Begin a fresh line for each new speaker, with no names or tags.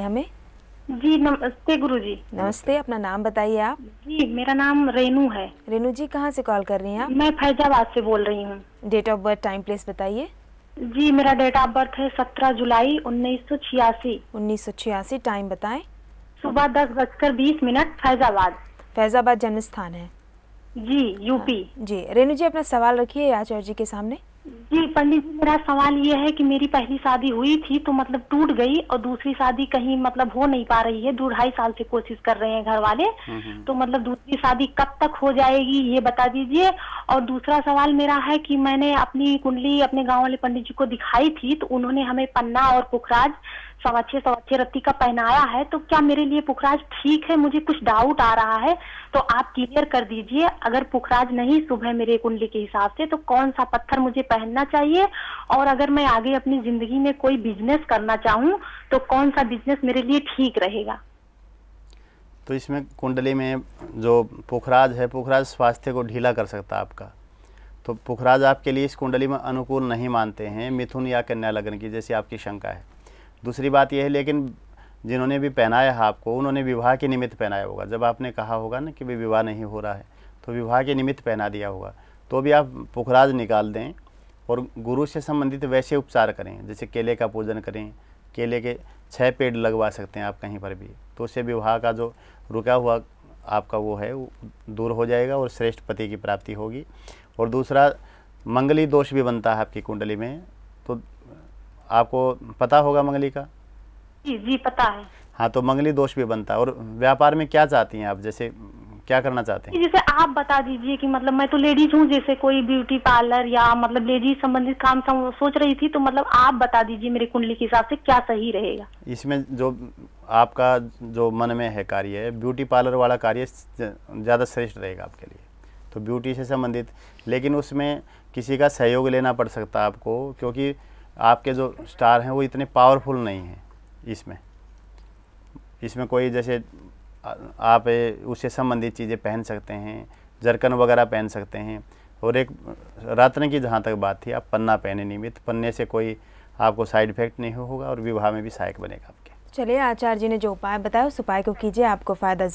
हमें।
जी नमस्ते गुरुजी।
नमस्ते, अपना नाम बताइए आप।
जी मेरा नाम रेनू है।
रेनू जी, कहाँ से कॉल कर रही हैं आप?
मैं फैजाबाद से बोल रही हूँ।
Date of birth, time, place बताइए।
जी मेरा डेट ऑफ बर्थ है 17 जुलाई 1986।
1986। टाइम बताएं।
सुबह 10:20 फैजाबाद।
फैजाबाद जन्म स्थान है
जी यूपी।
जी। रेनू जी, अपना सवाल रखिए आचार्य जी के सामने।
जी पंडित जी, मेरा सवाल ये है कि मेरी पहली शादी हुई थी तो मतलब टूट गई और दूसरी शादी कहीं मतलब हो नहीं पा रही है। 2-2.5 साल से कोशिश कर रहे हैं घर वाले। तो मतलब दूसरी शादी कब तक हो जाएगी ये बता दीजिए। और दूसरा सवाल मेरा है कि मैंने अपनी कुंडली अपने गांव वाले पंडित जी को दिखाई थी तो उन्होंने हमें पन्ना और पुखराज 6.25 रत्ती का पहनाया है। तो क्या मेरे लिए पुखराज ठीक है? मुझे कुछ डाउट आ रहा है तो आप क्लियर कर दीजिए। अगर पुखराज नहीं शुभ है मेरे कुंडली के हिसाब से तो कौन सा पत्थर मुझे पहनना चाहिए? और अगर मैं आगे अपनी जिंदगी में कोई बिजनेस करना चाहूँ तो कौन सा बिजनेस मेरे लिए ठीक रहेगा?
तो इसमें कुंडली में जो पुखराज है, पुखराज स्वास्थ्य को ढीला कर सकता है आपका। तो पुखराज आपके लिए इस कुंडली में अनुकूल नहीं मानते हैं, मिथुन या कन्या लग्न की, जैसी आपकी शंका है। दूसरी बात यह है, लेकिन जिन्होंने भी पहनाया है आपको, उन्होंने विवाह के निमित्त पहनाया होगा। जब आपने कहा होगा ना कि भी विवाह नहीं हो रहा है तो विवाह के निमित्त पहना दिया होगा। तो भी आप पुखराज निकाल दें और गुरु से संबंधित वैसे उपचार करें, जैसे केले का पूजन करें। केले के 6 पेड़ लगवा सकते हैं आप कहीं पर भी, तो उससे विवाह का जो रुका हुआ आपका वो है वो दूर हो जाएगा और श्रेष्ठ पति की प्राप्ति होगी। और दूसरा, मंगली दोष भी बनता है आपकी कुंडली में, तो आपको पता होगा मंगली का?
जी पता है।
हाँ, तो मंगली दोष भी बनता है। और व्यापार में क्या चाहती हैं आप, जैसे क्या करना चाहते हैं?
जैसे आप बता दीजिए कि मतलब मैं तो लेडीज हूँ, जैसे कोई ब्यूटी पार्लर या मतलब लेडीज संबंधित काम सोच रही थी। तो मतलब आप बता दीजिए मेरे कुंडली के हिसाब से क्या सही रहेगा।
इसमें जो आपका जो मन में है कार्य है, ब्यूटी पार्लर वाला कार्य ज़्यादा श्रेष्ठ रहेगा आपके लिए। तो ब्यूटी से संबंधित, लेकिन उसमें किसी का सहयोग लेना पड़ सकता है आपको, क्योंकि आपके जो स्टार हैं वो इतने पावरफुल नहीं हैं। इसमें कोई जैसे आप उससे संबंधित चीज़ें पहन सकते हैं, जरकन वगैरह पहन सकते हैं। और एक रत्न की जहाँ तक बात थी, आप पन्ना पहने नियमित। पन्ने से कोई आपको साइड इफेक्ट नहीं होगा और विवाह में भी सहायक बनेगा आपके।
चलिए, आचार्य जी ने जो उपाय बताया उस उपाय को कीजिए, आपको फ़ायदा